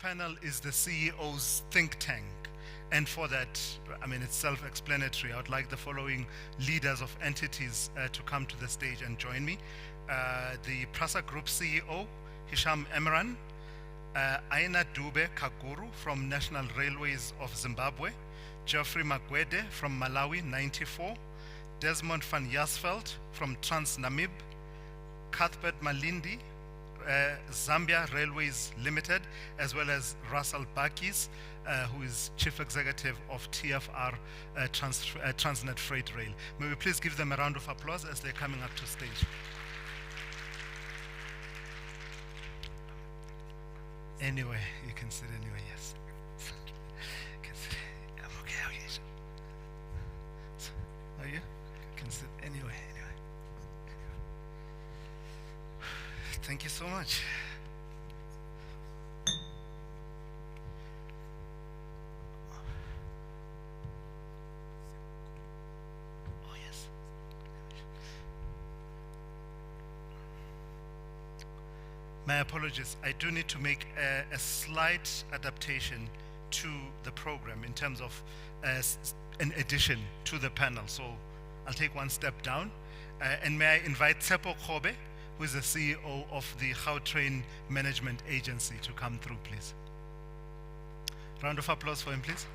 panel is the CEO's think tank. And for that, I mean, it's self-explanatory. I would like the following leaders of entities to come to the stage and join me. The Prasa Group CEO, Hisham Emran, Aina Dube Kaguru from National Railways of Zimbabwe, Geoffrey Magwede from Malawi 94, Desmond van Jasveld from Trans Namib, Cuthbert Malindi, Zambia Railways Limited, as well as Russell Bakis, who is Chief Executive of TFR Transnet Freight Rail. May we please give them a round of applause as they're coming up to stage. Anyway, you can sit anyway, yes. You can sit. I'm okay, okay. Are you? You can sit anyway. Thank you so much. Oh, yes. My apologies. I do need to make a slight adaptation to the program in terms of an addition to the panel. So I'll take one step down. And may I invite Tsepo Kobe, who is the CEO of the Gautrain Management Agency, to come through, please. Round of applause for him, please.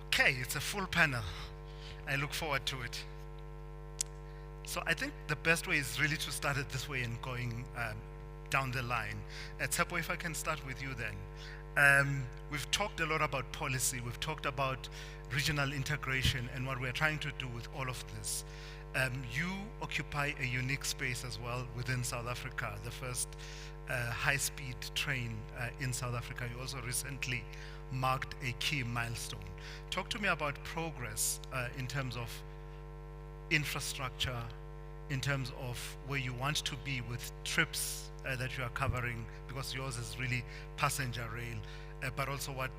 Okay, it's a full panel. I look forward to it. So I think the best way is really to start it this way and going down the line. Tsepo, if I can start with you then. We've talked a lot about policy. We've talked about regional integration and what we're trying to do with all of this. You occupy a unique space as well within South Africa, the first high-speed train in South Africa. You also recently marked a key milestone. Talk to me about progress in terms of infrastructure, in terms of where you want to be with trips that you are covering, because yours is really passenger rail, but also what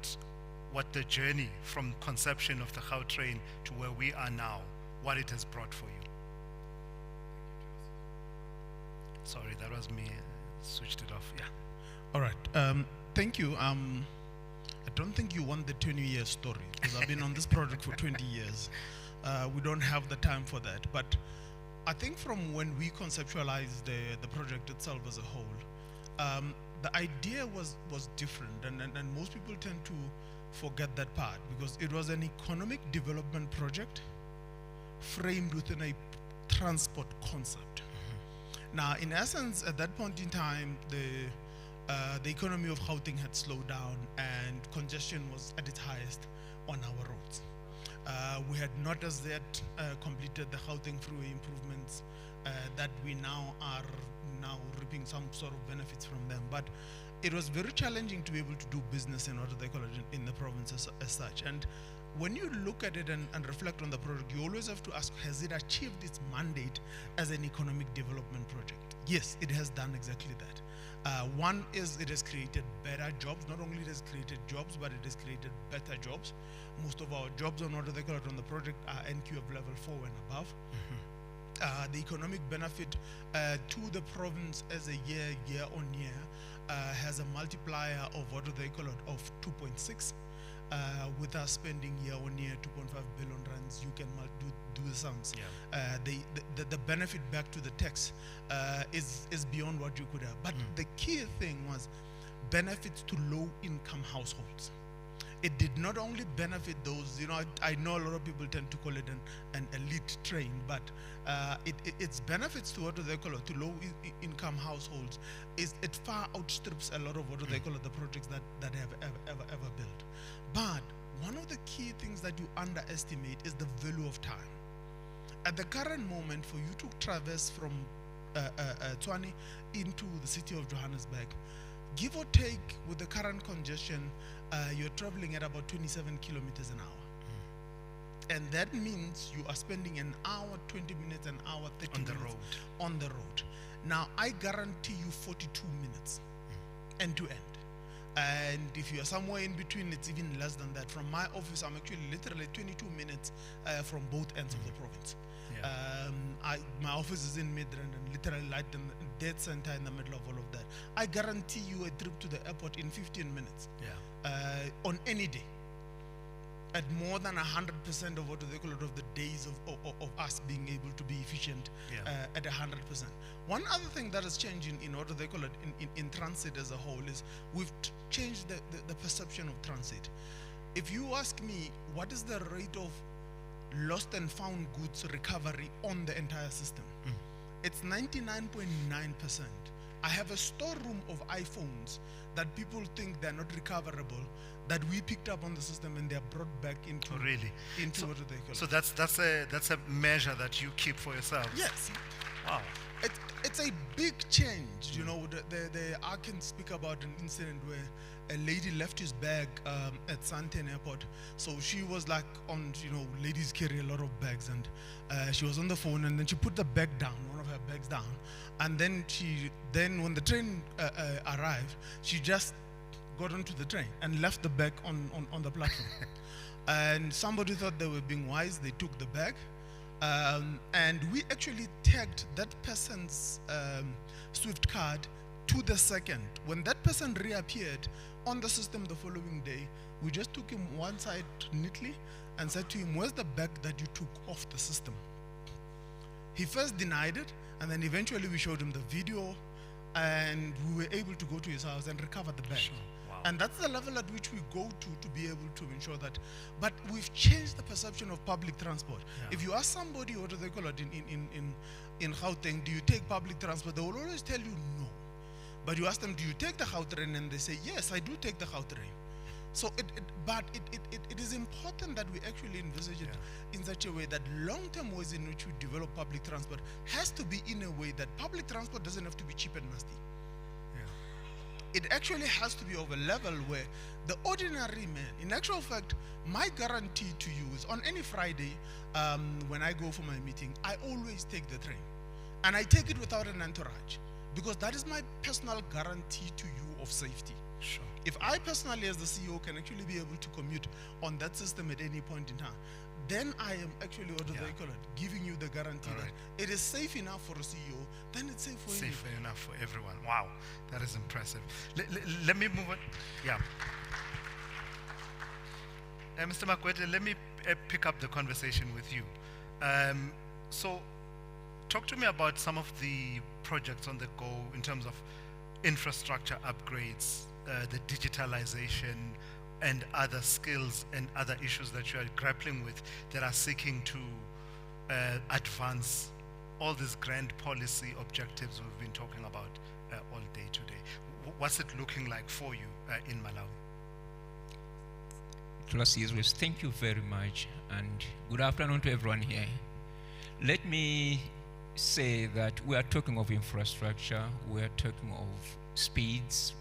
the journey from conception of the Gautrain to where we are now, what it has brought for you. Sorry, that was me. Switched it off. Yeah. All right. Thank you. I don't think you want the 20-year story, because I've been on this project for 20 years. We don't have the time for that. But I think from when we conceptualized the project itself as a whole, the idea was different, and most people tend to forget that part, because it was an economic development project framed within a transport concept. Now, in essence, at that point in time, the economy of Gauteng had slowed down and congestion was at its highest on our roads. We had not as yet completed the Gauteng Freeway improvements that we now are reaping some sort of benefits from them. But it was very challenging to be able to do business in order in the province as such. And when you look at it and reflect on the project, you always have to ask, has it achieved its mandate as an economic development project? Yes, it has done exactly that. One is it has created better jobs. Not only it has created jobs, but it has created better jobs. Most of our jobs on the project are NQF level 4 and above. The economic benefit to the province as a year on year has a multiplier of of 2.6. With us spending year on year 2.5 billion rands, you can do the sums. Yeah. The benefit back to the tax is beyond what you could have. But the key thing was benefits to low-income households. It did not only benefit those, I know a lot of people tend to call it an elite train, but its benefits to to low-income households it far outstrips a lot of the projects that have ever built. But one of the key things that you underestimate is the value of time. At the current moment, for you to traverse from Tshwane into the city of Johannesburg, give or take with the current congestion, you're traveling at about 27 kilometers an hour. And that means you are spending an hour, 20 minutes, an hour, 30 minutes on the road. Now, I guarantee you 42 minutes end to end. And if you are somewhere in between, it's even less than that. From my office, I'm actually literally 22 minutes from both ends of the province. My office is in Midrand and literally right in the dead center in the middle of all of that. I guarantee you a trip to the airport in 15 minutes. On any day. At more than 100% of what they call it of the days of us being able to be efficient at 100%. One other thing that has changed in what they call it in transit as a whole is we've changed the perception of transit. If you ask me, what is the rate of lost and found goods recovery on the entire system? It's 99.9%. I have a storeroom of iPhones that people think they're not recoverable, that we picked up on the system and they're brought back into into what they call it. So that's a measure that you keep for yourself. Yes. Wow. It's a big change. You know, I can speak about an incident where a lady left his bag at Santen Airport. So she was like on, ladies carry a lot of bags, and she was on the phone, and then she put the bag down, one of her bags down, and then when the train arrived, she just got onto the train and left the bag on the platform. And somebody thought they were being wise, they took the bag, and we actually tagged that person's Swift card to the second. When that person reappeared on the system the following day, we just took him one side neatly and said to him, where's the bag that you took off the system? He first denied it, and then eventually we showed him the video, and we were able to go to his house and recover the bag. Sure. Wow. And that's the level at which we go to be able to ensure that. But we've changed the perception of public transport. If you ask somebody, what do they call it in Gauteng, do you take public transport? They will always tell you no. But you ask them, do you take the Gautrain? And they say, yes, I do take the Gautrain. So it is important that we actually envisage it in such a way that long-term ways in which we develop public transport has to be in a way that public transport doesn't have to be cheap and nasty. It actually has to be of a level where the ordinary man, in actual fact, my guarantee to you is on any Friday, when I go for my meeting, I always take the train. And I take it without an entourage, because that is my personal guarantee to you of safety. Sure. If I personally, as the CEO, can actually be able to commute on that system at any point in time, then I am actually, what do they call it, giving you the guarantee that it is safe enough for a CEO, then it's safe for Safe enough for everyone. Wow, that is impressive. Let me move on. Mr. Makwete, let me pick up the conversation with you. So talk to me about some of the projects on the go in terms of infrastructure upgrades, the digitalization, and other skills and other issues that you are grappling with that are seeking to advance all these grand policy objectives we've been talking about all day today. What's it looking like for you in Malawi? Classiers, thank you very much, and good afternoon to everyone here. Let me say that we are talking of infrastructure, we are talking of speeds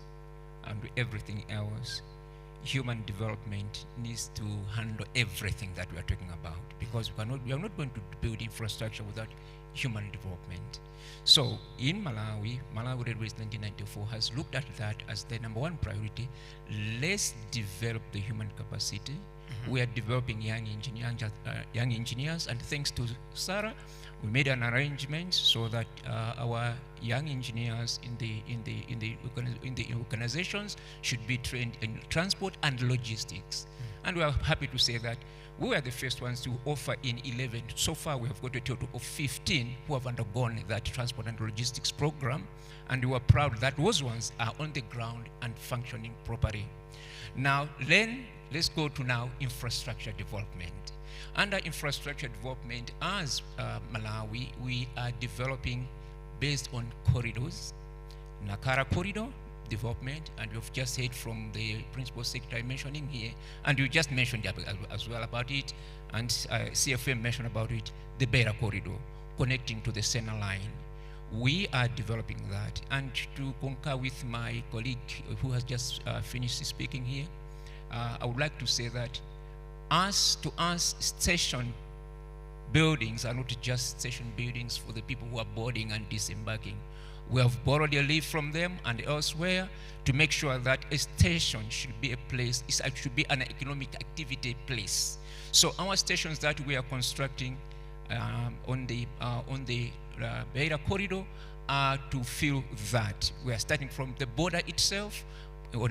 and everything else. Human development needs to handle everything that we are talking about, because we are not going to build infrastructure without human development. So in Malawi Railways 1994 has looked at that as the number one priority. Let's develop the human capacity. We are developing young engineers, and thanks to SARA, we made an arrangement so that our young engineers in the organizations should be trained in transport and logistics. And we are happy to say that we were the first ones to offer in 11. So far, we have got a total of 15 who have undergone that transport and logistics program, and we are proud that those ones are on the ground and functioning properly. Now, then, let's go to now infrastructure development. Under infrastructure development, as Malawi, we are developing based on corridors. Nakara corridor development, and we've just heard from the principal secretary mentioning here, and you just mentioned as well about it, and CFM mentioned about it, the Beira corridor connecting to the center line. We are developing that, and to concur with my colleague who has just finished speaking here, I would like to say that to us, station buildings are not just station buildings for the people who are boarding and disembarking. We have borrowed a leaf from them and elsewhere to make sure that a station should be a place, it should be an economic activity place. So our stations that we are constructing on the Beira corridor to fill that. We are starting from the border itself.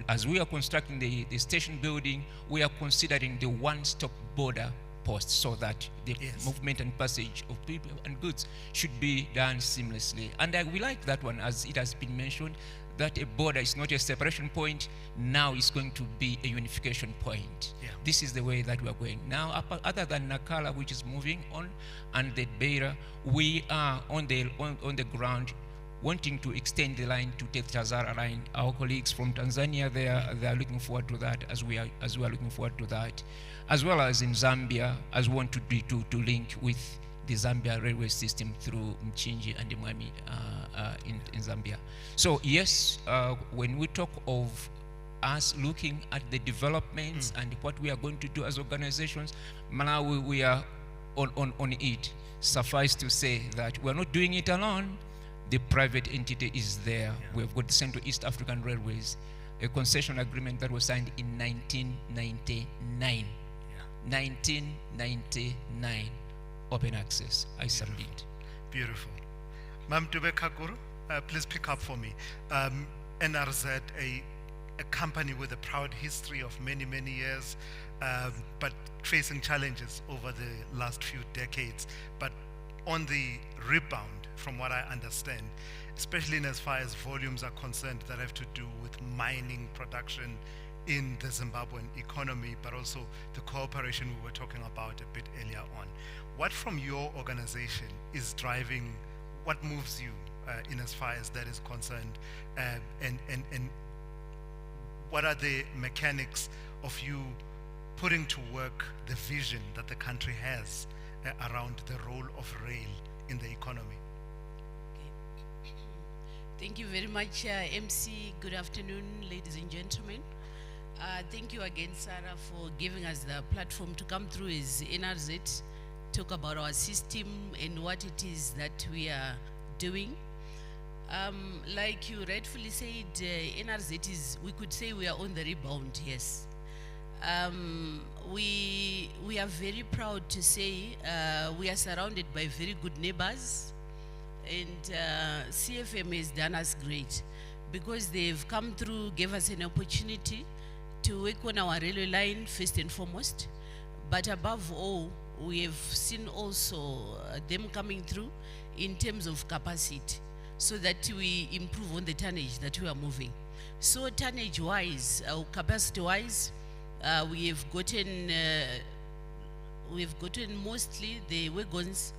As we are constructing the station building, we are considering the one-stop border post so that the movement and passage of people and goods should be done seamlessly. And we like that one, as it has been mentioned, that a border is not a separation point, now it's going to be a unification point. Yeah. This is the way that we are going. Now, other than Nakala, which is moving on, and the Beira, we are on the ground wanting to extend the line to take the SARA line. Our colleagues from Tanzania, they are looking forward to that, as we are looking forward to that, as well as in Zambia, as we want to link with the Zambia railway system through Mchinji and Mwami in Zambia. So yes, when we talk of us looking at the developments and what we are going to do as organizations, Malawi, we are on it. Suffice to say that we're not doing it alone. The private entity is there. We've got the Central East African Railways, a concession agreement that was signed in 1999. 1999. Open access. I submit. Beautiful. Ma'am Dube Kaguru, please pick up for me. NRZ, a company with a proud history of many, many years, but facing challenges over the last few decades. But on the rebound, from what I understand, especially in as far as volumes are concerned that have to do with mining production in the Zimbabwean economy, but also the cooperation we were talking about a bit earlier on. What from your organization is driving, what moves you in as far as that is concerned, and what are the mechanics of you putting to work the vision that the country has around the role of rail in the economy? Thank you very much, MC. Good afternoon, ladies and gentlemen. Thank you again, SARA, for giving us the platform to come through as NRZ, talk about our system and what it is that we are doing. Like you rightfully said, NRZ is, we could say we are on the rebound, yes. We are very proud to say we are surrounded by very good neighbors, and CFM has done us great because they've come through, gave us an opportunity to work on our railway line first and foremost, but above all, we have seen also them coming through in terms of capacity so that we improve on the tonnage that we are moving. So tonnage wise, capacity wise, we have gotten mostly the wagons,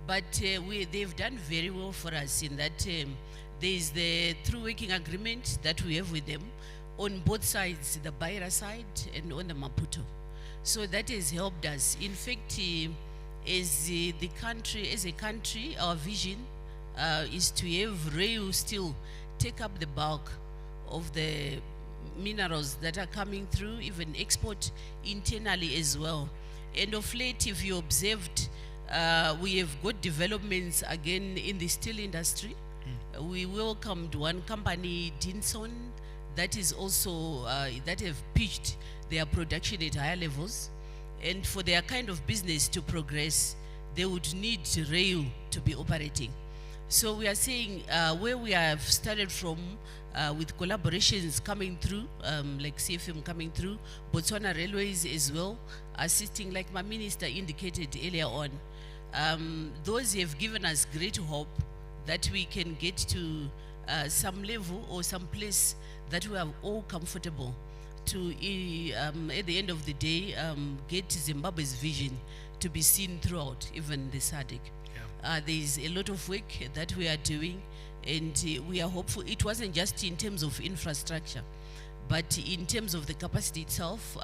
but they've done very well for us in that there is the through working agreement that we have with them on both sides, the Beira side and on the Maputo. So that has helped us. In fact, as a country, our vision is to have rail still take up the bulk of the minerals that are coming through, even export internally as well. And of late, if you observed, we have got developments again in the steel industry. We welcomed one company, Dinson, that is also, that have pitched their production at higher levels. And for their kind of business to progress, they would need rail to be operating. So we are saying where we have started from with collaborations coming through, like CFM coming through, Botswana Railways as well, assisting like my minister indicated earlier on. Those have given us great hope that we can get to some level or some place that we are all comfortable to, at the end of the day, get Zimbabwe's vision to be seen throughout, even the SADC. There is a lot of work that we are doing, and we are hopeful. It wasn't just in terms of infrastructure, but in terms of the capacity itself,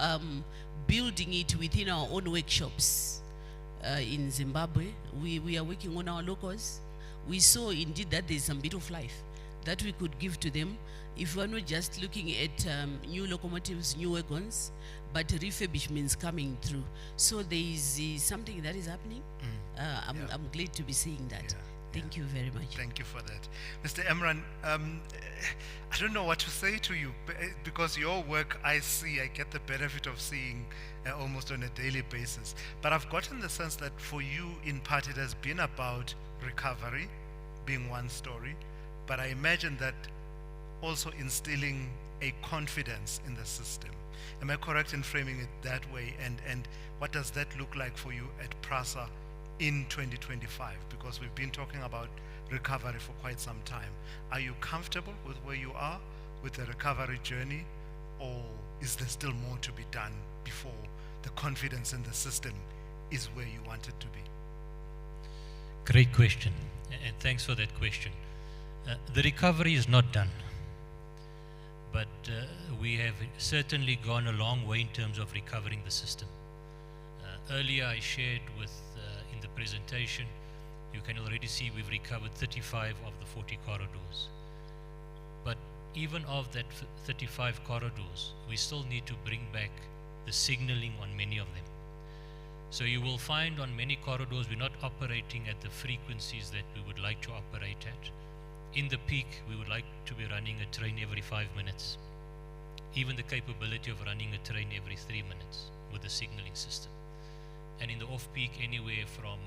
building it within our own workshops in Zimbabwe. We are working on our locals. We saw indeed that there's some bit of life that we could give to them if we're not just looking at new locomotives, new wagons, but refurbishments coming through. So there is something that is happening. I'm glad to be seeing that. Thank you very much. Thank you for that. Mr. Emran, I don't know what to say to you because your work I see, I get the benefit of seeing almost on a daily basis. But I've gotten the sense that for you, in part, it has been about recovery being one story. But I imagine that also instilling a confidence in the system. Am I correct in framing it that way? And what does that look like for you at PRASA in 2025? Because we've been talking about recovery for quite some time. Are you comfortable with where you are with the recovery journey, or is there still more to be done before the confidence in the system is where you want it to be? Great question, and thanks for that question. The recovery is not done, but we have certainly gone a long way in terms of recovering the system. Earlier I shared with, in the presentation, you can already see we've recovered 35 of the 40 corridors. But even of that 35 corridors, we still need to bring back the signaling on many of them. So you will find on many corridors we're not operating at the frequencies that we would like to operate at. In the peak, we would like to be running a train every 5 minutes. Even the capability of running a train every 3 minutes with the signaling system. And in the off-peak, anywhere from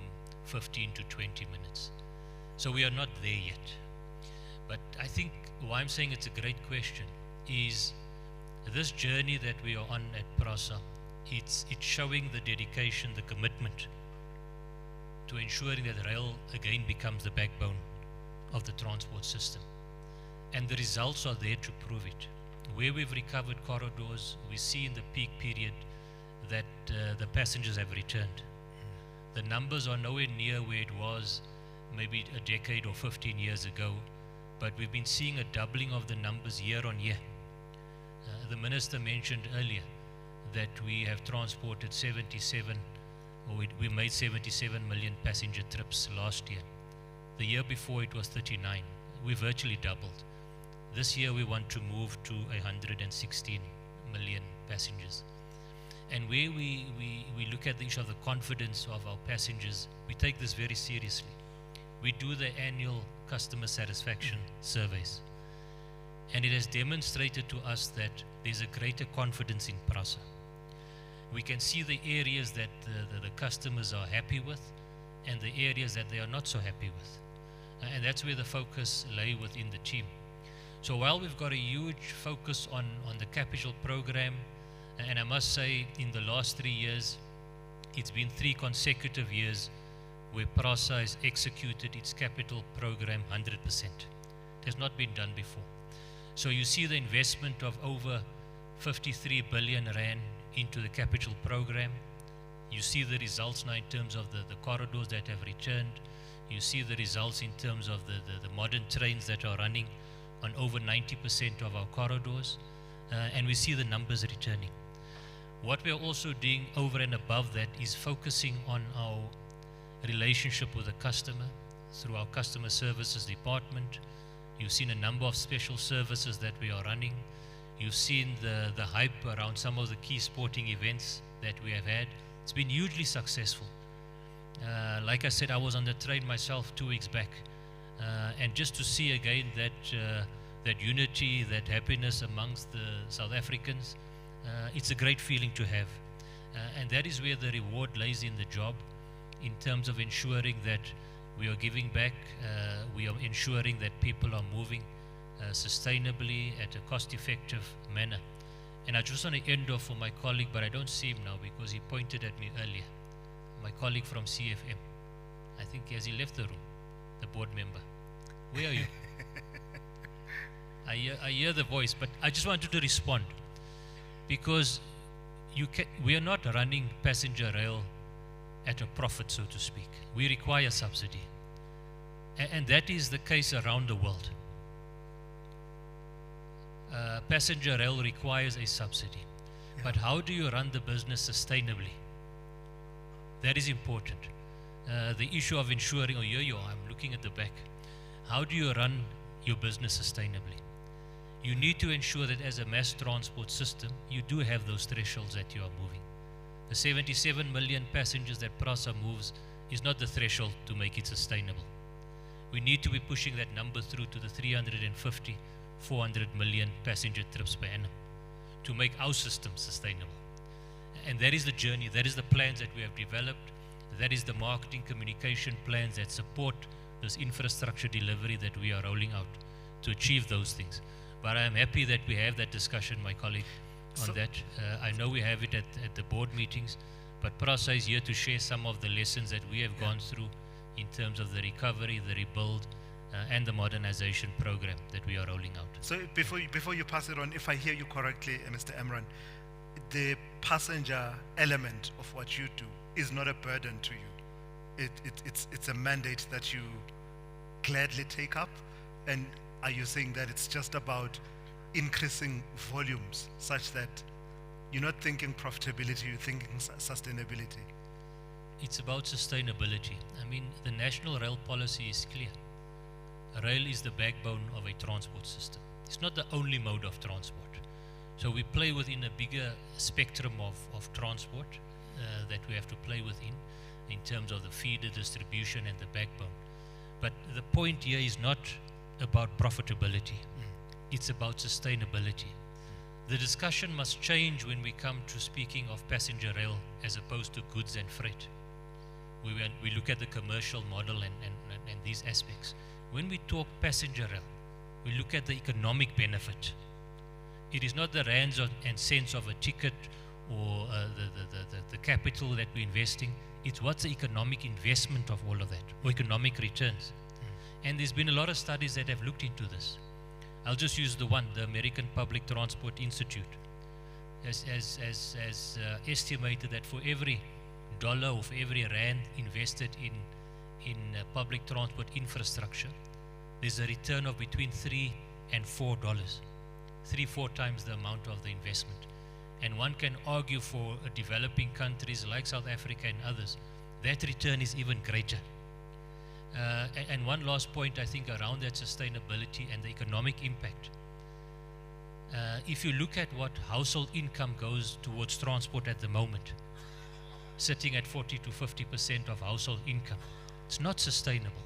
15 to 20 minutes. So we are not there yet. But I think why I'm saying it's a great question is this journey that we are on at PRASA, it's showing the dedication, the commitment to ensuring that rail again becomes the backbone of the transport system. And the results are there to prove it. Where we've recovered corridors, we see in the peak period that the passengers have returned. The numbers are nowhere near where it was maybe a decade or 15 years ago, but we've been seeing a doubling of the numbers year on year. The minister mentioned earlier that we have transported 77, or we made 77 million passenger trips last year. The year before it was 39. We virtually doubled. This year we want to move to 116 million passengers. And where we look at the issue of the confidence of our passengers, we take this very seriously. We do the annual customer satisfaction surveys. And it has demonstrated to us that there's a greater confidence in PRASA. We can see the areas that the customers are happy with and the areas that they are not so happy with. And that's where the focus lay within the team. So while we've got a huge focus on the capital program, and I must say in the last 3 years, it's been 3 consecutive years where PRASA has executed its capital program 100%. It has not been done before. So you see the investment of over 53 billion rand into the capital program. You see the results now in terms of the corridors that have returned. You see the results in terms of the modern trains that are running on over 90% of our corridors. And we see the numbers returning. What we are also doing over and above that is focusing on our relationship with the customer through our customer services department. You've seen a number of special services that we are running. You've seen the hype around some of the key sporting events that we have had. It's been hugely successful. Like I said, I was on the train myself 2 weeks back. And just to see again that unity, that happiness amongst the South Africans, it's a great feeling to have. And that is where the reward lays in the job, in terms of ensuring that we are giving back, we are ensuring that people are moving sustainably at a cost-effective manner. And I just want to end off for my colleague, but I don't see him now because he pointed at me earlier. My colleague from CFM. I think has he left the room, the board member. Where are you? I hear the voice, but I just wanted to respond because we are not running passenger rail at a profit, so to speak. We require subsidy. And that is the case around the world. Passenger rail requires a subsidy. Yeah. But how do you run the business sustainably? That is important. The issue of ensuring, oh, here you are, I'm looking at the back. How do you run your business sustainably? You need to ensure that as a mass transport system, you do have those thresholds that you are moving. The 77 million passengers that PRASA moves is not the threshold to make it sustainable. We need to be pushing that number through to the 350, 400 million passenger trips per annum to make our system sustainable. And that is the journey, that is the plans that we have developed, that is the marketing communication plans that support this infrastructure delivery that we are rolling out to achieve those things. But I am happy that we have that discussion, my colleague, on that. I know we have it at the board meetings, but Prasa is here to share some of the lessons that we have gone through in terms of the recovery, the rebuild, and the modernization program that we are rolling out. So before you pass it on, if I hear you correctly, Mr. Emran, the passenger element of what you do is not a burden to you. It's a mandate that you gladly take up. And are you saying that it's just about increasing volumes such that you're not thinking profitability, you're thinking sustainability? It's about sustainability. I mean, the national rail policy is clear. Rail is the backbone of a transport system. It's not the only mode of transport. So we play within a bigger spectrum of transport that we have to play within in terms of the feeder distribution and the backbone. But the point here is not about profitability. It's about sustainability. The discussion must change when we come to speaking of passenger rail as opposed to goods and freight. We look at the commercial model and these aspects. When we talk passenger rail, we look at the economic benefit. It is not the rands and cents of a ticket or the capital that we're investing. It's what's the economic investment of all of that, or economic returns. And there's been a lot of studies that have looked into this. I'll just use the American Public Transport Institute has estimated that for every dollar or for every rand invested in public transport infrastructure, there's a return of between $3 and $4, 3-4 times the amount of the investment. And one can argue for developing countries like South Africa and others, that return is even greater. And one last point, I think, around that sustainability and the economic impact. If you look at what household income goes towards transport at the moment, sitting at 40 to 50% of household income, it's not sustainable.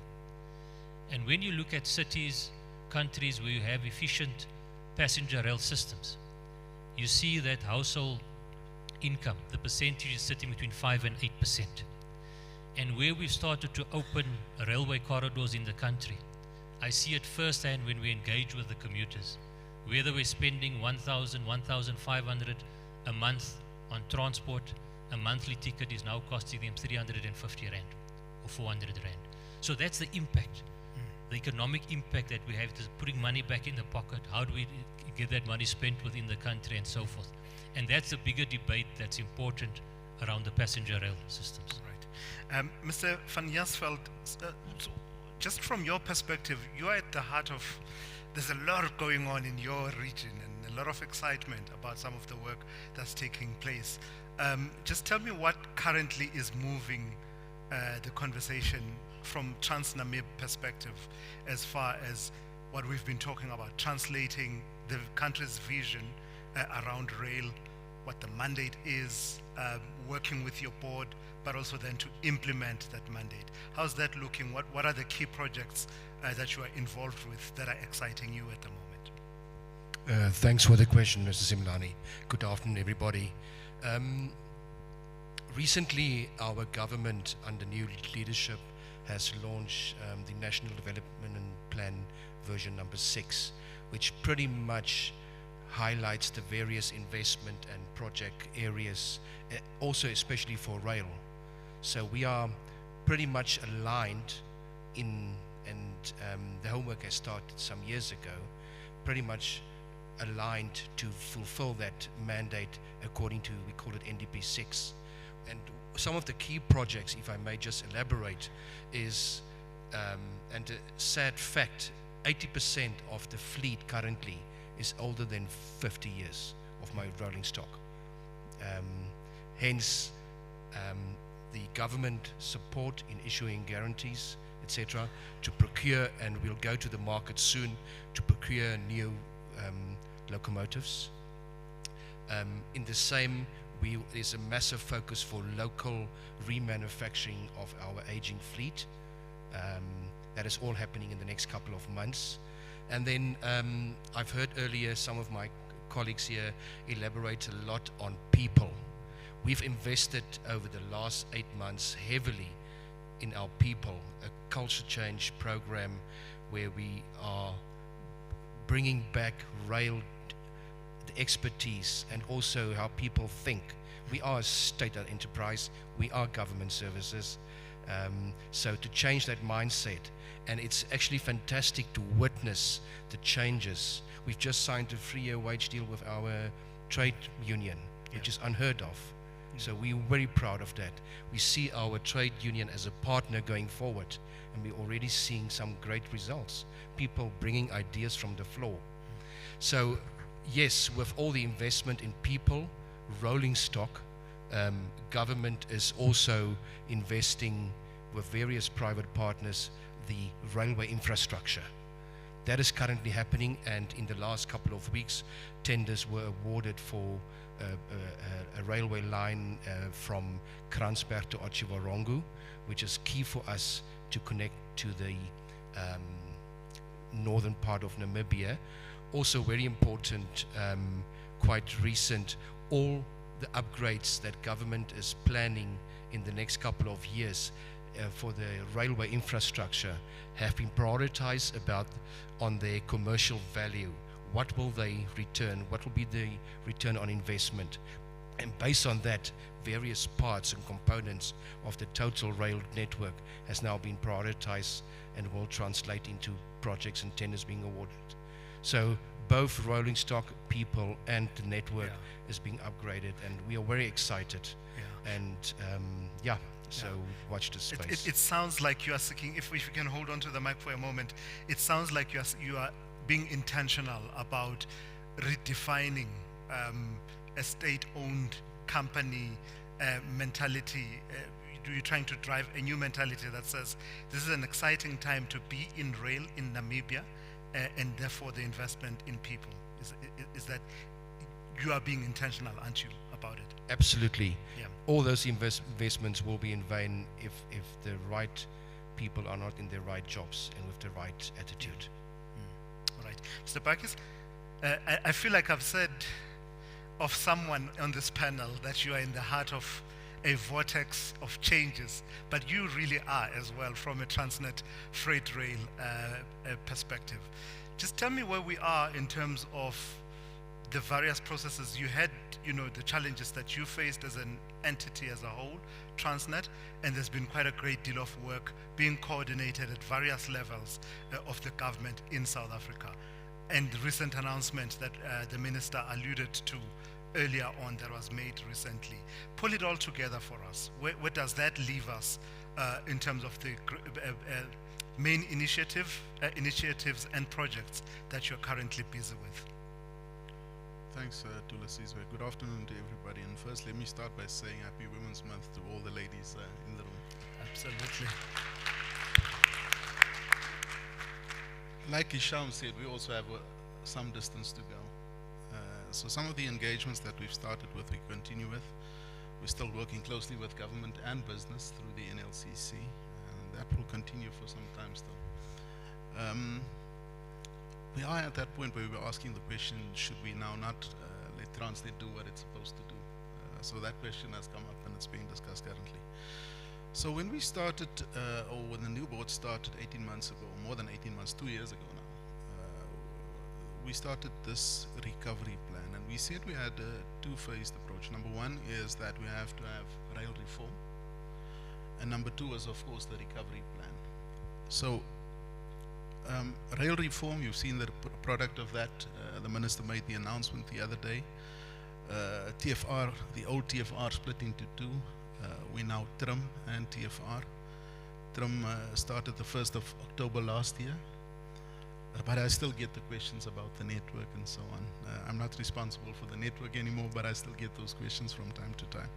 And when you look at cities, countries where you have efficient passenger rail systems, you see that household income, the percentage is sitting between 5 and 8%. And where we've started to open railway corridors in the country, I see it firsthand when we engage with the commuters. Whether we're spending 1,000, 1,500 a month on transport, a monthly ticket is now costing them 350 rand or 400 rand. So that's the impact, the economic impact that we have, is putting money back in the pocket. How do we get that money spent within the country and so forth? And that's a bigger debate that's important around the passenger rail systems. Right. Mr. van Jaarsveld, so just from your perspective, you are at the heart of, there's a lot going on in your region and a lot of excitement about some of the work that's taking place. Just tell me what currently is moving the conversation from Trans-Namib perspective, as far as what we've been talking about, translating the country's vision around rail, what the mandate is, working with your board, but also then to implement that mandate. How's that looking? What are the key projects that you are involved with that are exciting you at the moment? Thanks for the question, Mr. Simlani. Good afternoon, everybody. Recently, our government, under new leadership, has launched the National Development Plan version number 6, which pretty much highlights the various investment and project areas, also especially for rail. So we are pretty much aligned in, and the homework has started some years ago, pretty much aligned to fulfill that mandate according to, we call it NDP 6. And some of the key projects, if I may just elaborate, is, and a sad fact, 80% of the fleet currently is older than 50 years of my rolling stock. Hence, the government support in issuing guarantees, etc., to procure, and we'll go to the market soon to procure new locomotives. In the same, there's a massive focus for local remanufacturing of our aging fleet, That is all happening in the next couple of months. And then I've heard earlier some of my colleagues here elaborate a lot on people. We've invested over the last 8 months heavily in our people, a culture change program where we are bringing back rail the expertise and also how people think. We are a state-owned enterprise, we are government services, so to change that mindset, and it's actually fantastic to witness the changes. We've just signed a 3-year wage deal with our trade union, which is unheard of. So we're very proud of that. We see our trade union as a partner going forward, and we're already seeing some great results. People bringing ideas from the floor. So yes, with all the investment in people, rolling stock, government is also investing with various private partners the railway infrastructure. That is currently happening, and in the last couple of weeks, tenders were awarded for a railway line from Kransberg to Otjiwarongo, which is key for us to connect to the northern part of Namibia. Also very important, quite recent, all the upgrades that government is planning in the next couple of years for the railway infrastructure have been prioritized on their commercial value. What will they return? What will be the return on investment? And based on that, various parts and components of the total rail network has now been prioritized and will translate into projects and tenders being awarded. So both rolling stock, people, and the network is being upgraded, and we are very excited. And so watch this space. It sounds like you are seeking, if you can hold on to the mic for a moment, it sounds like you are being intentional about redefining a state-owned company mentality. You're trying to drive a new mentality that says this is an exciting time to be in rail in Namibia, and therefore the investment in people. Is that you are being intentional, aren't you, about it? Absolutely. Yeah. All those investments will be in vain if the right people are not in the right jobs and with the right attitude. All right. Mr. Bakis, I feel like I've said of someone on this panel that you are in the heart of a vortex of changes, but you really are as well from a Transnet freight rail perspective. Just tell me where we are in terms of the various processes you had, the challenges that you faced as an entity as a whole, Transnet, and there's been quite a great deal of work being coordinated at various levels of the government in South Africa. And the recent announcement that the minister alluded to earlier on that was made recently. Pull it all together for us. Where does that leave us in terms of the main initiatives and projects that you're currently busy with? Thanks, Tulasiwe. Good afternoon to everybody. And first, let me start by saying Happy Women's Month to all the ladies in the room. Absolutely. Like Hisham said, we also have some distance to go. So some of the engagements that we've started with, we continue with. We're still working closely with government and business through the NLCC, and that will continue for some time still. We are at that point where we're asking the question, should we now not let Transnet do what it's supposed to do? So that question has come up and it's being discussed currently. So when we started, or when the new board started 18 months ago, more than 18 months, 2 years ago now, we started this recovery plan, and we said we had a two-phased approach. Number one is that we have to have rail reform, and number two is, of course, the recovery plan. So rail reform, you've seen the product of that. The minister made the announcement the other day. TFR, the old TFR split into two. We now TRIM and TFR. TRIM started the 1st of October last year. But I still get the questions about the network and so on. I'm not responsible for the network anymore, but I still get those questions from time to time.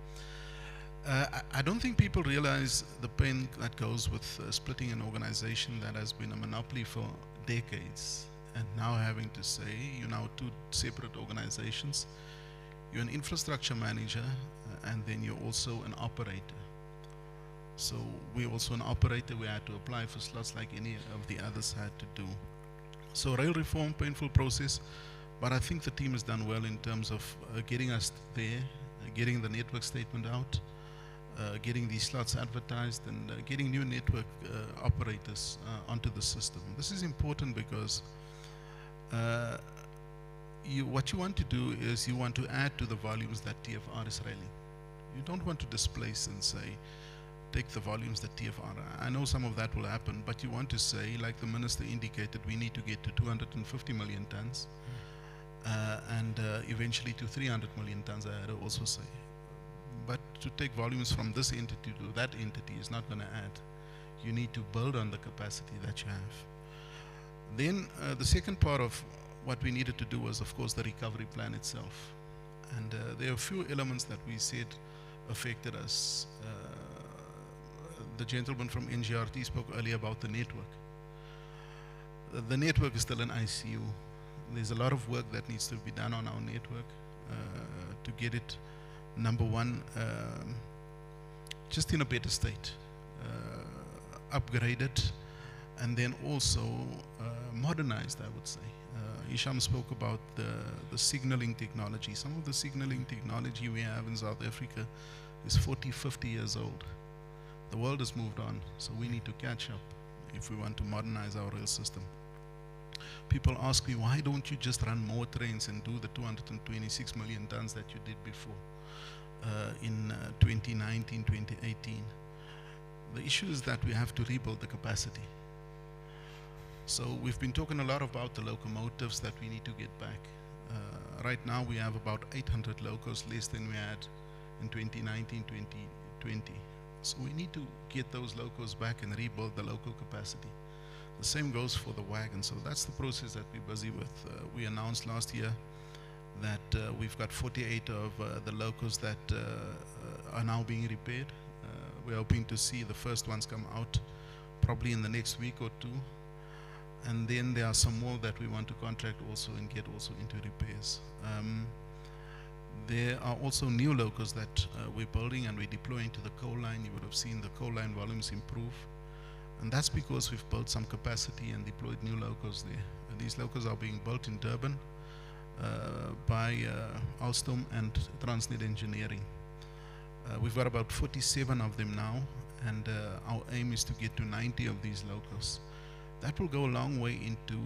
I don't think people realize the pain that goes with splitting an organization that has been a monopoly for decades, and now having to say you're now two separate organizations. You're an infrastructure manager, and then you're also an operator. So we're also an operator. We had to apply for slots like any of the others had to do. So rail reform, painful process, but I think the team has done well in terms of getting us there, getting the network statement out, getting these slots advertised, and getting new network operators onto the system. This is important because what you want to do is you want to add to the volumes that TFR is railing. You don't want to displace and say, take the volumes that TFR. I know some of that will happen, but you want to say, like the minister indicated, we need to get to 250 million tons and eventually to 300 million tons, I had to also say. But to take volumes from this entity to that entity is not going to add. You need to build on the capacity that you have. Then the second part of what we needed to do was, of course, the recovery plan itself. And there are a few elements that we said affected us. The gentleman from NGRT spoke earlier about the network. The network is still an ICU. There's a lot of work that needs to be done on our network to get it, number one, just in a better state, upgraded, and then also modernized, I would say. Isham spoke about the signaling technology. Some of the signaling technology we have in South Africa is 40, 50 years old. The world has moved on, so we need to catch up if we want to modernize our rail system. People ask me, why don't you just run more trains and do the 226 million tons that you did before in 2019, 2018? The issue is that we have to rebuild the capacity. So we've been talking a lot about the locomotives that we need to get back. Right now we have about 800 locos less than we had in 2019, 2020. So we need to get those locos back and rebuild the local capacity. The same goes for the wagon. So that's the process that we're busy with. We announced last year that we've got 48 of the locos that are now being repaired. We're hoping to see the first ones come out probably in the next week or two. And then there are some more that we want to contract also and get also into repairs. There are also new locos that we're building and we're deploying to the coal line. You would have seen the coal line volumes improve. And that's because we've built some capacity and deployed new locos there. And these locos are being built in Durban by Alstom and Transnet Engineering. We've got about 47 of them now, and our aim is to get to 90 of these locos. That will go a long way into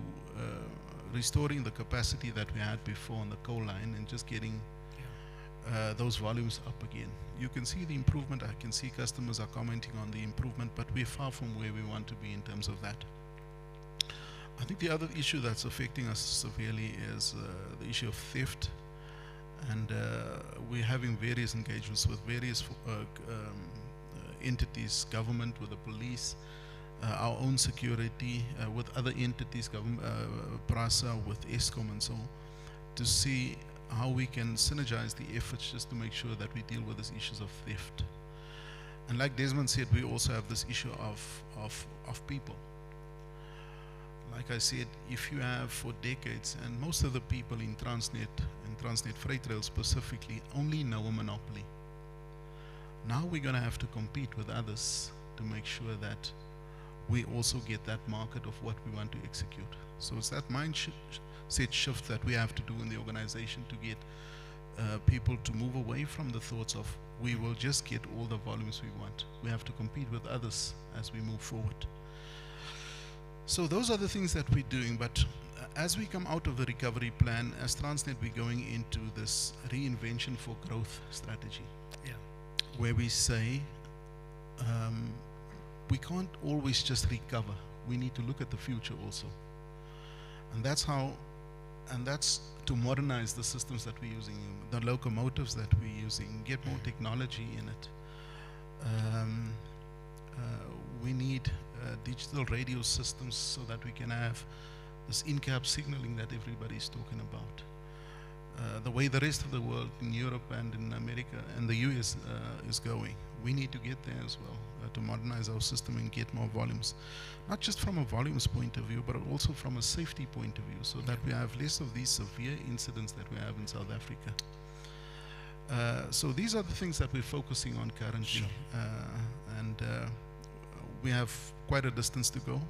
restoring the capacity that we had before on the coal line and just getting those volumes up again. You can see the improvement. I can see customers are commenting on the improvement, but we're far from where we want to be in terms of that. I think the other issue that's affecting us severely is the issue of theft, and we're having various engagements with various entities, government, with the police, our own security, with other entities, PRASA, with ESCOM and so on, to see how we can synergize the efforts just to make sure that we deal with these issues of theft. And like Desmond said, we also have this issue of people. Like I said, if you have for decades, and most of the people in Transnet and Transnet Freight Rail specifically only know a monopoly. Now we're going to have to compete with others to make sure that we also get that market of what we want to execute. So it's that mindset shift that we have to do in the organization to get people to move away from the thoughts of we will just get all the volumes we want. We have to compete with others as we move forward. So those are the things that we're doing, but as we come out of the recovery plan, as Transnet, we're going into this reinvention for growth strategy, where we say we can't always just recover. We need to look at the future also. And that's how, and that's to modernize the systems that we're using, the locomotives that we're using, get more technology in it. We need digital radio systems so that we can have this in-cab signaling that everybody's talking about. The way the rest of the world in Europe and in America and the US is going, we need to get there as well to modernize our system and get more volumes. Not just from a volumes point of view, but also from a safety point of view, so that we have less of these severe incidents that we have in South Africa. So these are the things that we're focusing on currently. And we have quite a distance to go.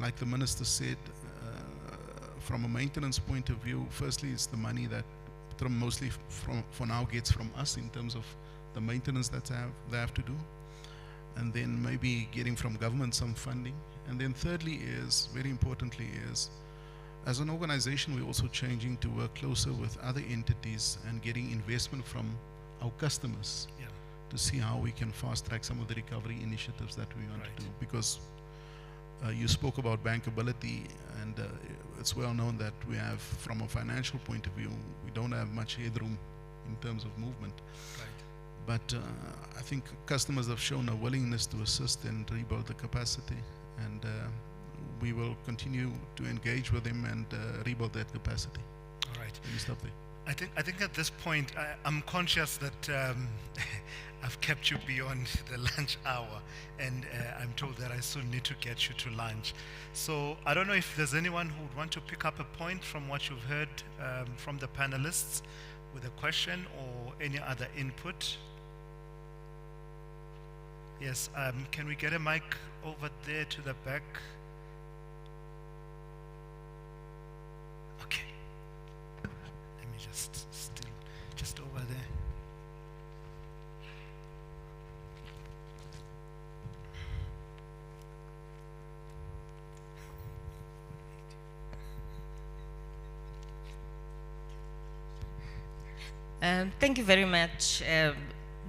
Like the minister said, from a maintenance point of view, firstly it's the money that mostly for now gets from us in terms of the maintenance that they have to do, and then maybe getting from government some funding. And then thirdly is, very importantly is, as an organization we're also changing to work closer with other entities and getting investment from our customers to see how we can fast track some of the recovery initiatives that we want to do. Because you spoke about bankability, and it's well known that we have, from a financial point of view, we don't have much headroom in terms of movement. But I think customers have shown a willingness to assist and rebuild the capacity, and we will continue to engage with them and rebuild that capacity. All right. Let me stop there. I think at this point I'm conscious that I've kept you beyond the lunch hour, and I'm told that I soon need to get you to lunch. So I don't know if there's anyone who would want to pick up a point from what you've heard from the panelists with a question or any other input. Yes, can we get a mic over there to the back? Okay. Let me just over there. Thank you very much,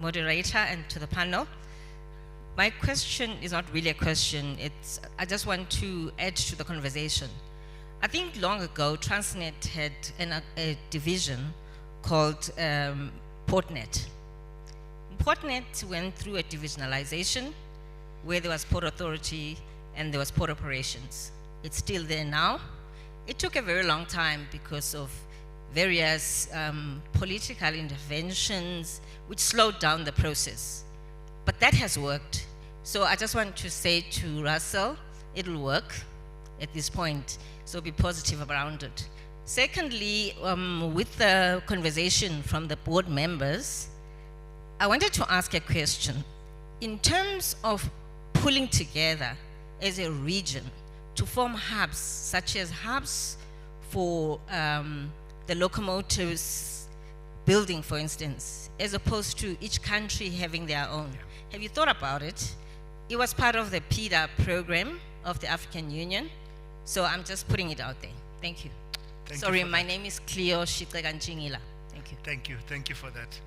moderator, and to the panel. My question is not really a question. I just want to add to the conversation. I think long ago, Transnet had a division called Portnet. Portnet went through a divisionalization where there was Port Authority and there was Port Operations. It's still there now. It took a very long time because of various political interventions which slowed down the process. But that has worked. So I just want to say to Russell, it'll work at this point, so be positive around it. Secondly, with the conversation from the board members, I wanted to ask a question. In terms of pulling together as a region to form hubs, such as hubs for the locomotives building, for instance, as opposed to each country having their own. Have you thought about it? It was part of the PIDA program of the African Union, so I'm just putting it out there. Thank you. Sorry, my name is Cleo Shitleganchingila. Thank you. Thank you for that.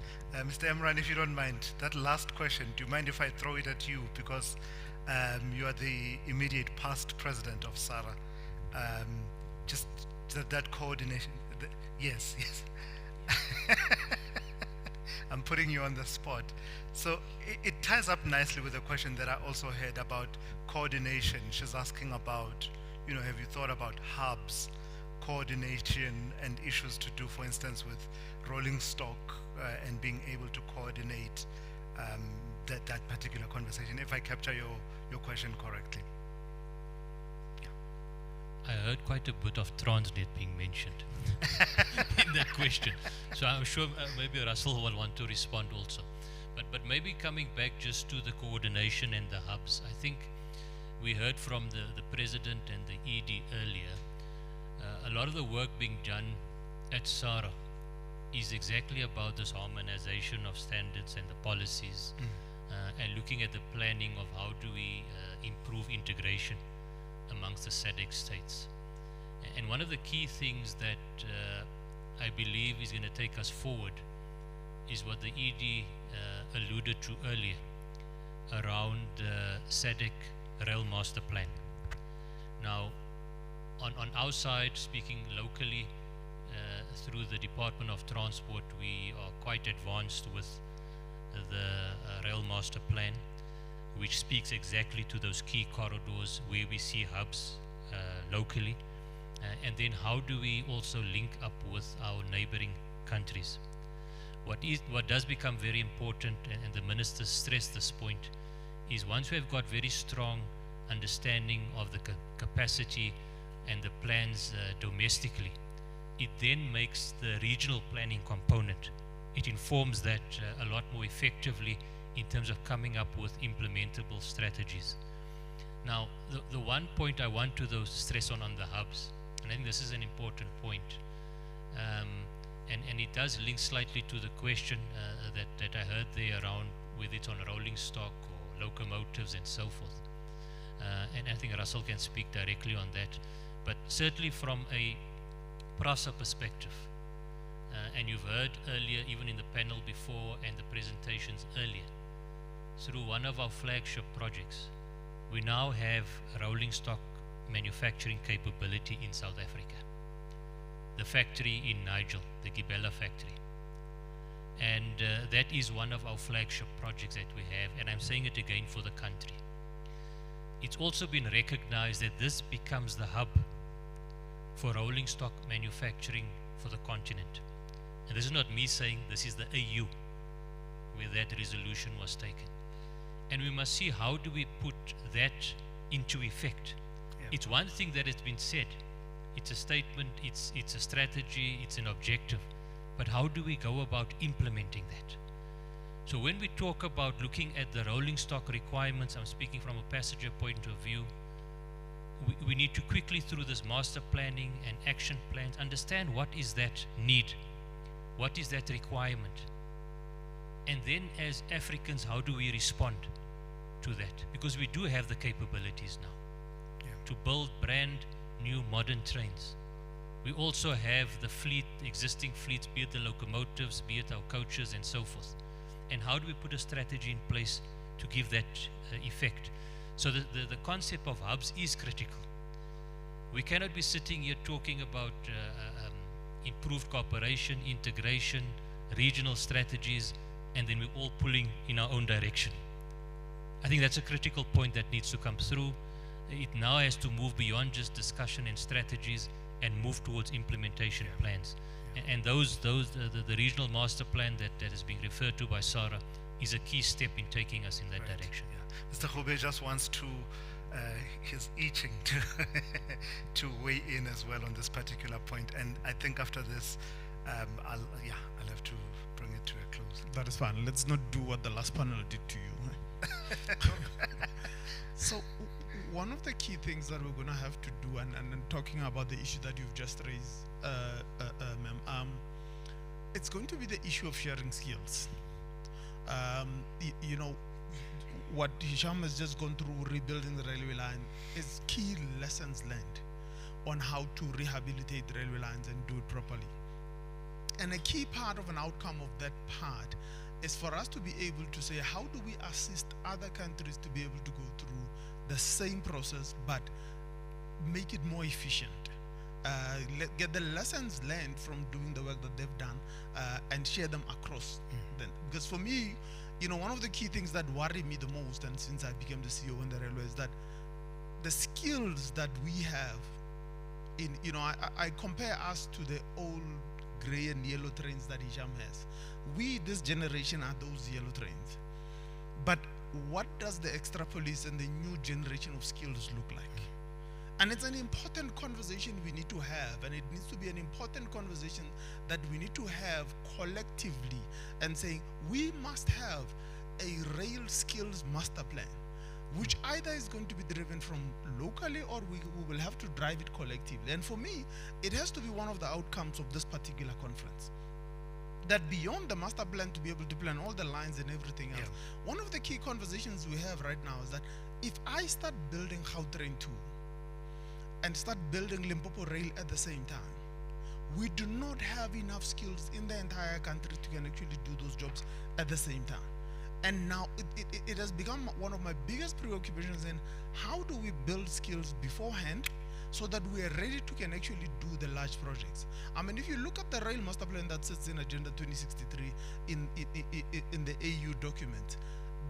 Mr. Emran, if you don't mind, that last question, do you mind if I throw it at you? Because you are the immediate past president of SARA. Just that coordination. Yes. I'm putting you on the spot. So it ties up nicely with a question that I also had about coordination. She's asking about, have you thought about hubs, coordination, and issues to do, for instance, with rolling stock and being able to coordinate that particular conversation, if I capture your question correctly. I heard quite a bit of Transnet being mentioned in that question. So I'm sure maybe Russell will want to respond also. But maybe coming back just to the coordination and the hubs, I think we heard from the President and the ED earlier, a lot of the work being done at SARA is exactly about this harmonization of standards and the policies and looking at the planning of how do we improve integration amongst the SADC states. And one of the key things that I believe is going to take us forward is what the ED alluded to earlier around the SADC Rail Master Plan. Now, on our side, speaking locally, through the Department of Transport, we are quite advanced with the Rail Master Plan, which speaks exactly to those key corridors where we see hubs locally, and then how do we also link up with our neighboring countries. What does become very important, and the minister stressed this point, is once we have got very strong understanding of the capacity and the plans domestically, it then makes the regional planning component it informs that a lot more effectively in terms of coming up with implementable strategies. Now, the one point I want to though stress on the hubs, and I think this is an important point, and it does link slightly to the question that I heard there around whether it's on rolling stock or locomotives and so forth. And I think Russell can speak directly on that. But certainly from a PRASA perspective, and you've heard earlier, even in the panel before and the presentations earlier, through one of our flagship projects, we now have rolling stock manufacturing capability in South Africa. The factory in Nigel, the Gibella factory. And that is one of our flagship projects that we have, and I'm saying it again for the country. It's also been recognized that this becomes the hub for rolling stock manufacturing for the continent. And this is not me saying, this is the AU where that resolution was taken. And we must see, how do we put that into effect? Yeah. It's one thing that has been said. It's a statement, it's a strategy, it's an objective. But how do we go about implementing that? So when we talk about looking at the rolling stock requirements, I'm speaking from a passenger point of view, we need to quickly, through this master planning and action plans, understand what is that need, what is that requirement, and then as Africans, how do we respond to that? Because we do have the capabilities now to build brand new modern trains. We also have the fleet, existing fleets, be it the locomotives, be it our coaches and so forth. And how do we put a strategy in place to give that effect? So the concept of hubs is critical. We cannot be sitting here talking about improved cooperation, integration, regional strategies, and then we're all pulling in our own direction. I think that's a critical point that needs to come through. It now has to move beyond just discussion and strategies and move towards implementation plans. And the regional master plan that is being referred to by SARA is a key step in taking us in that direction. Yeah. Mr. Khube just wants to, he's itching to, to weigh in as well on this particular point. And I think after this, I'll have to bring it to a close. That is fine. Let's not do what the last panel did to you. So one of the key things that we're going to have to do, and talking about the issue that you've just raised, ma'am, it's going to be the issue of sharing skills. You know, what Hisham has just gone through, rebuilding the railway line, is key lessons learned on how to rehabilitate railway lines and do it properly. And a key part of an outcome of that part is for us to be able to say, how do we assist other countries to be able to go through the same process but make it more efficient? Get the lessons learned from doing the work that they've done and share them across them. Because for me, you know, one of the key things that worry me the most, and since I became the CEO in the railway, is that the skills that we have in, you know, I compare us to the old gray and yellow trains that Hisham has. We, this generation, are those yellow trains. But what does the extra police and the new generation of skills look like? And it's an important conversation we need to have, and it needs to be an important conversation that we need to have collectively, and saying we must have a rail skills master plan, which either is going to be driven from locally, or we will have to drive it collectively. And for me, it has to be one of the outcomes of this particular conference, that beyond the master plan, to be able to plan all the lines and everything else, one of the key conversations we have right now is that if I start building Gautrain 2 and start building Limpopo Rail at the same time, we do not have enough skills in the entire country to can actually do those jobs at the same time. And now it has become one of my biggest preoccupations in how do we build skills beforehand so that we are ready to can actually do the large projects. I mean, if you look at the rail master plan that sits in Agenda 2063 in the AU document,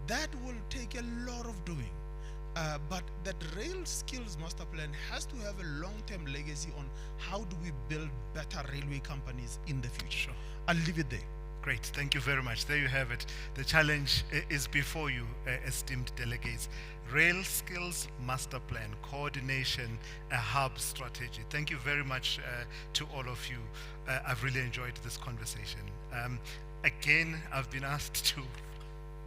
that will take a lot of doing. But that rail skills master plan has to have a long-term legacy on how do we build better railway companies in the future. Sure. I'll leave it there. Great, thank you very much. There you have it. The challenge is before you, esteemed delegates. Rail skills master plan, coordination, a hub strategy. Thank you very much to all of you. I've really enjoyed this conversation. Again, I've been asked to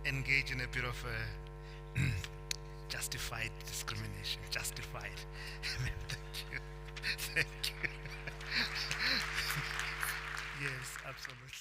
engage in a bit of a justified discrimination. Justified. Thank you. Thank you. Yes, absolutely.